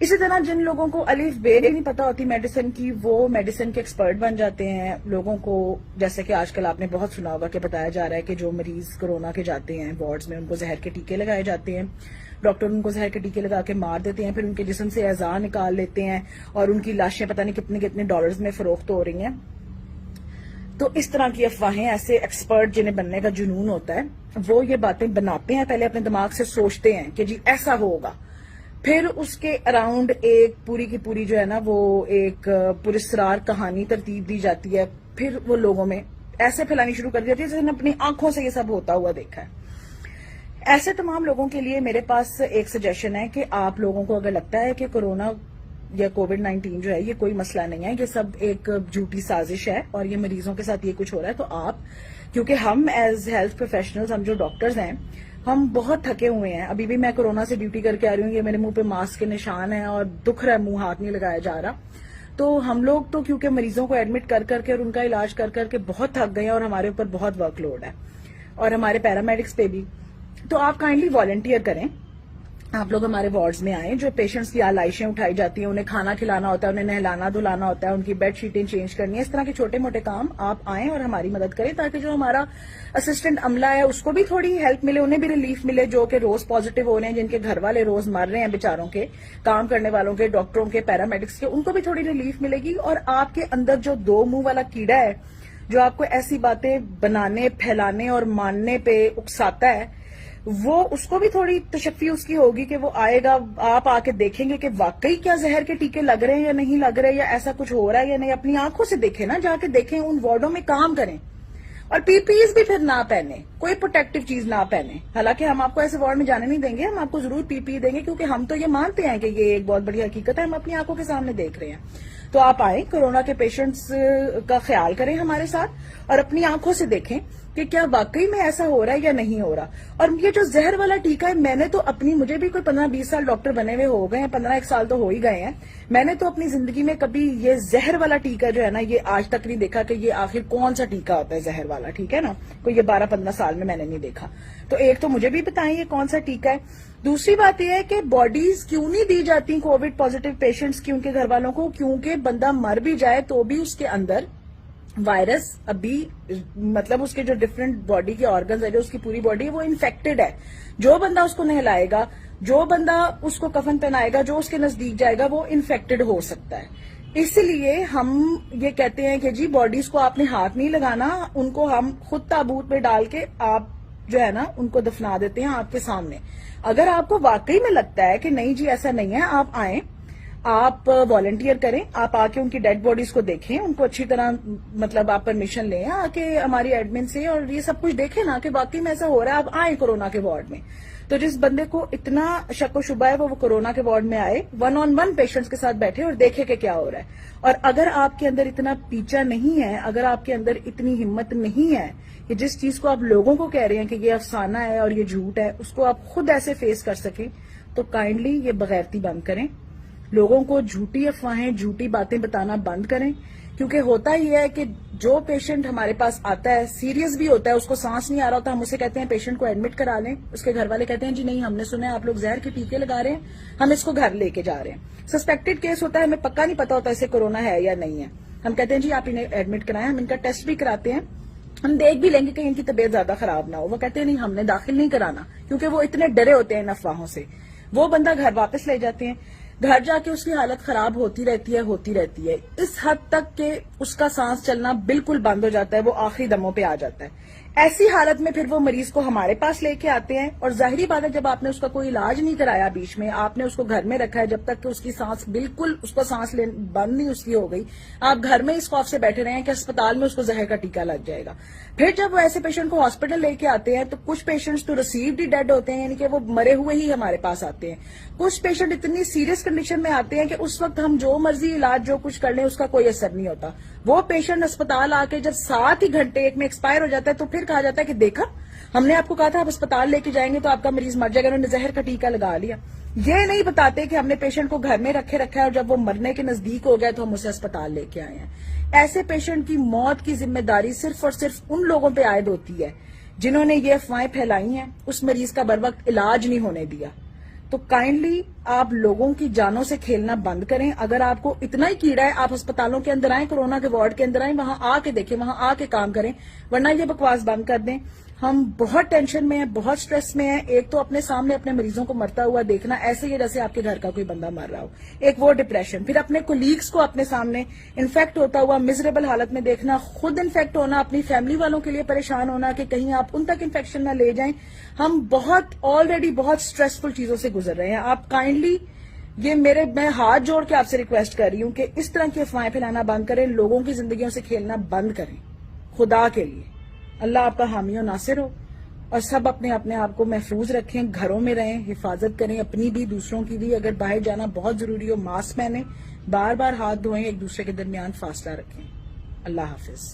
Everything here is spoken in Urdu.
اسی طرح جن لوگوں کو الف بے نہیں پتا ہوتی میڈیسن کی، وہ میڈیسن کے ایکسپرٹ بن جاتے ہیں. لوگوں کو جیسے کہ آج کل آپ نے بہت سنا ہوگا کہ بتایا جا رہا ہے کہ جو مریض کورونا کے جاتے ہیں وارڈز میں، ان کو زہر کے ٹیکے لگائے جاتے ہیں. ڈاکٹر ان کو زہر کے ٹیکے لگا کے مار دیتے ہیں، پھر ان کے جسم سے اعضاء نکال لیتے ہیں اور ان کی لاشیں پتہ نہیں کتنے کتنے ڈالرز میں فروخت ہو رہی ہیں. تو اس طرح کی افواہیں، ایسے ایکسپرٹ جنہیں بننے کا جنون ہوتا ہے وہ یہ باتیں بناتے ہیں، پہلے اپنے دماغ سے سوچتے ہیں کہ جی ایسا ہوگا، پھر اس کے اراؤنڈ ایک پوری کی پوری جو ہے نا وہ ایک پراسرار کہانی ترتیب دی جاتی ہے، پھر وہ لوگوں میں ایسے پھیلانی شروع کر دیتی ہے جیسے اپنی آنکھوں سے یہ سب ہوتا ہوا دیکھا ہے. ایسے تمام لوگوں کے لیے میرے پاس ایک سجیشن ہے کہ آپ لوگوں کو اگر لگتا ہے کہ کورونا یا کووڈ-19 جو ہے یہ کوئی مسئلہ نہیں ہے، یہ سب ایک جھوٹی سازش ہے اور یہ مریضوں کے ساتھ یہ کچھ ہو رہا ہے، تو آپ، کیونکہ ہم ایز ہیلتھ پروفیشنلز، ہم جو ڈاکٹرز ہیں، ہم بہت تھکے ہوئے ہیں. ابھی بھی میں کورونا سے ڈیوٹی کر کے آ رہی ہوں، یہ میرے منہ پہ ماسک کے نشان ہیں اور دکھ رہا ہے، منہ ہاتھ نہیں لگایا جا رہا. تو ہم لوگ تو کیونکہ مریضوں کو ایڈمٹ کر کر کے اور ان کا علاج کر کر کے بہت تھک گئے ہیں اور ہمارے اوپر بہت ورک لوڈ ہے اور ہمارے پیرامیڈکس پہ بھی. تو آپ کائنڈلی والنٹیئر کریں، آپ لوگ ہمارے وارڈز میں آئیں. جو پیشنٹس کی آلائشیں اٹھائی جاتی ہیں، انہیں کھانا کھلانا ہوتا ہے، انہیں نہلانا دھلانا ہوتا ہے، ان کی بیڈ شیٹیں چینج کرنی ہے، اس طرح کے چھوٹے موٹے کام آپ آئیں اور ہماری مدد کریں تاکہ جو ہمارا اسسٹنٹ عملہ ہے اس کو بھی تھوڑی ہیلپ ملے، انہیں بھی ریلیف ملے، جو کہ روز پازیٹیو ہو رہے ہیں، جن کے گھر والے روز مر رہے ہیں بیچاروں کے، کام کرنے والوں کے، ڈاکٹروں کے، پیرامیڈکس کے، ان کو بھی تھوڑی ریلیف ملے گی. اور آپ کے اندر جو دو منہ والا کیڑا ہے جو آپ کو ایسی باتیں بنانے، پھیلانے اور ماننے پہ اکساتا ہے، وہ اس کو بھی تھوڑی تشفی اس کی ہوگی کہ وہ آئے گا. آپ آ کے دیکھیں گے کہ واقعی کیا زہر کے ٹیکے لگ رہے ہیں یا نہیں لگ رہے، یا ایسا کچھ ہو رہا ہے یا نہیں. اپنی آنکھوں سے دیکھیں نا، جا کے دیکھیں، ان وارڈوں میں کام کریں اور پی پی ایز بھی پھر نہ پہنے، کوئی پروٹیکٹیو چیز نہ پہنے. حالانکہ ہم آپ کو ایسے وارڈ میں جانے نہیں دیں گے، ہم آپ کو ضرور پی پی دیں گے کیونکہ ہم تو یہ مانتے ہیں کہ یہ ایک بہت بڑی حقیقت ہے، ہم اپنی آنکھوں کے سامنے دیکھ رہے ہیں. تو آپ آئیں، کورونا کے پیشنٹس کا خیال کریں ہمارے ساتھ اور اپنی آنکھوں سے دیکھیں کہ کیا واقعی میں ایسا ہو رہا ہے یا نہیں ہو رہا. اور یہ جو زہر والا ٹیکہ ہے، میں نے تو مجھے بھی کوئی 15-20 سال ڈاکٹر بنے ہوئے ہو گئے ہیں، 15 سال تو ہو ہی گئے ہیں. میں نے تو اپنی زندگی میں کبھی یہ زہر والا ٹیکہ جو ہے نا، یہ آج تک نہیں دیکھا کہ یہ آخر کون سا ٹیکہ ہوتا ہے زہر والا. ٹھیک ہے نا، کوئی یہ 12-15 سال میں نے نہیں دیکھا. تو ایک تو مجھے بھی بتائیں یہ کون سا ٹیکہ ہے. دوسری بات یہ ہے کہ باڈیز کیوں نہیں دی جاتی کووڈ پازیٹیو پیشنٹس کی ان کے گھر والوں کو، کیونکہ بندہ مر بھی جائے تو بھی اس کے اندر وائرس ابھی، مطلب اس کے جو ڈفرنٹ باڈی کے آرگنز ہے، جو اس کی پوری باڈی ہے، وہ انفیکٹڈ ہے. جو بندہ اس کو نہلائے گا، جو بندہ اس کو کفن پہنائے گا، جو اس کے نزدیک جائے گا، وہ انفیکٹڈ ہو سکتا ہے. اس لیے ہم یہ کہتے ہیں کہ جی باڈیز کو آپ نے ہاتھ نہیں لگانا، ان کو ہم خود تابوت میں ڈال کے آپ جو ہے نا ان کو دفنا دیتے ہیں آپ کے سامنے. اگر آپ کو واقعی میں لگتا ہے کہ نہیں جی ایسا نہیں ہے، آپ آئیں، آپ والنٹیئر کریں، آپ آ کے ان کی ڈیڈ باڈیز کو دیکھیں، ان کو اچھی طرح، مطلب آپ پرمیشن لیں آ کے ہماری ایڈمن سے اور یہ سب کچھ دیکھیں نا کہ واقعی میں ایسا ہو رہا ہے. آپ آئیں کورونا کے وارڈ میں. تو جس بندے کو اتنا شک و شبہ ہے وہ کورونا کے وارڈ میں آئے، 1-on-1 پیشنٹس کے ساتھ بیٹھے اور دیکھے کہ کیا ہو رہا ہے. اور اگر آپ کے اندر اتنا پیچا نہیں ہے، اگر آپ کے اندر اتنی ہمت نہیں ہے کہ جس چیز کو آپ لوگوں کو کہہ رہے ہیں کہ یہ افسانہ ہے اور یہ جھوٹ ہے، اس کو آپ خود ایسے فیس کر سکیں، تو کائنڈلی یہ بغیرتی بند کریں. لوگوں کو جھوٹی افواہیں، جھوٹی باتیں بتانا بند کریں. کیونکہ ہوتا یہ ہے کہ جو پیشنٹ ہمارے پاس آتا ہے سیریس بھی ہوتا ہے، اس کو سانس نہیں آ رہا ہوتا، ہم اسے کہتے ہیں پیشنٹ کو ایڈمٹ کرا لیں. اس کے گھر والے کہتے ہیں جی نہیں، ہم نے سنا ہے آپ لوگ زہر کے ٹیکے لگا رہے ہیں، ہم اس کو گھر لے کے جا رہے ہیں. سسپیکٹڈ کیس ہوتا ہے، ہمیں پکا نہیں پتا ہوتا اسے کورونا ہے یا نہیں ہے. ہم کہتے ہیں جی آپ انہیں ایڈمٹ کرائیں، ہم ان کا ٹیسٹ بھی کراتے ہیں، ہم دیکھ بھی لیں گے کہ ان کی طبیعت زیادہ خراب نہ ہو. وہ کہتے ہیں نہیں، ہم نے داخل نہیں کرانا، کیونکہ وہ اتنے ڈرے ہوتے ہیں ان افواہوں سے. وہ بندہ گھر واپس لے جاتے ہیں، گھر جا کے اس کی حالت خراب ہوتی رہتی ہے اس حد تک کہ اس کا سانس چلنا بالکل بند ہو جاتا ہے، وہ آخری دموں پہ آ جاتا ہے. ایسی حالت میں پھر وہ مریض کو ہمارے پاس لے کے آتے ہیں. اور ظاہری بات ہے جب آپ نے اس کا کوئی علاج نہیں کرایا، بیچ میں آپ نے اس کو گھر میں رکھا ہے جب تک کہ اس کی سانس بالکل، اس کو سانس بند نہیں اس کی ہو گئی، آپ گھر میں اس خوف سے بیٹھے رہے ہیں کہ اسپتال میں اس کو زہر کا ٹیکہ لگ جائے گا. پھر جب وہ ایسے پیشنٹ کو ہاسپٹل لے کے آتے ہیں تو کچھ پیشنٹس تو ریسیوڈ ہی ڈیڈ ہوتے ہیں، یعنی کہ وہ مرے ہوئے ہی ہمارے پاس آتے ہیں. کچھ پیشنٹ اتنی سیریس کنڈیشن میں آتے ہیں کہ اس وقت ہم جو مرضی علاج جو کچھ کر لیں اس کا کوئی اثر نہیں ہوتا. وہ پیشنٹ اسپتال آ کے جب 7 ہی گھنٹے ایک میں ایکسپائر ہو جاتا ہے تو پھر کہا جاتا ہے کہ دیکھا ہم نے آپ کو کہا تھا آپ اسپتال لے کے جائیں گے تو آپ کا مریض مر جائے گا، انہوں نے زہر کا ٹیکہ لگا لیا. یہ نہیں بتاتے کہ ہم نے پیشنٹ کو گھر میں رکھا ہے اور جب وہ مرنے کے نزدیک ہو گیا تو ہم اسے اسپتال لے کے آئے ہیں. ایسے پیشنٹ کی موت کی ذمہ داری صرف اور صرف ان لوگوں پہ عائد ہوتی ہے جنہوں نے یہ افواہیں پھیلائی ہیں، اس مریض کا بر وقت علاج نہیں ہونے دیا. تو کائنڈلی آپ لوگوں کی جانوں سے کھیلنا بند کریں. اگر آپ کو اتنا ہی کیڑا ہے آپ ہسپتالوں کے اندر آئیں, کورونا کے وارڈ کے اندر آئیں, وہاں آ کے دیکھیں, وہاں آ کے کام کریں, ورنہ یہ بکواس بند کر دیں. ہم بہت ٹینشن میں ہیں, بہت سٹریس میں ہیں. ایک تو اپنے سامنے اپنے مریضوں کو مرتا ہوا دیکھنا, ایسے ہی جیسے آپ کے گھر کا کوئی بندہ مر رہا ہو, ایک وہ ڈپریشن. پھر اپنے کولیگز کو اپنے سامنے انفیکٹ ہوتا ہوا مزریبل حالت میں دیکھنا, خود انفیکٹ ہونا, اپنی فیملی والوں کے لیے پریشان ہونا کہ کہیں آپ ان تک انفیکشن نہ لے جائیں. ہم آلریڈی بہت سٹریسفل چیزوں سے گزر رہے ہیں. آپ کائنڈلی میں ہاتھ جوڑ کے آپ سے ریکویسٹ کر رہی ہوں کہ اس طرح کی افواہیں پھیلانا بند کریں, لوگوں کی زندگیوں سے کھیلنا بند کریں, خدا کے لیے. اللہ آپ کا حامی و ناصر ہو, اور سب اپنے آپ کو محفوظ رکھیں, گھروں میں رہیں, حفاظت کریں اپنی بھی دوسروں کی بھی. اگر باہر جانا بہت ضروری ہو ماسک پہنیں, بار بار ہاتھ دھوئیں, ایک دوسرے کے درمیان فاصلہ رکھیں. اللہ حافظ.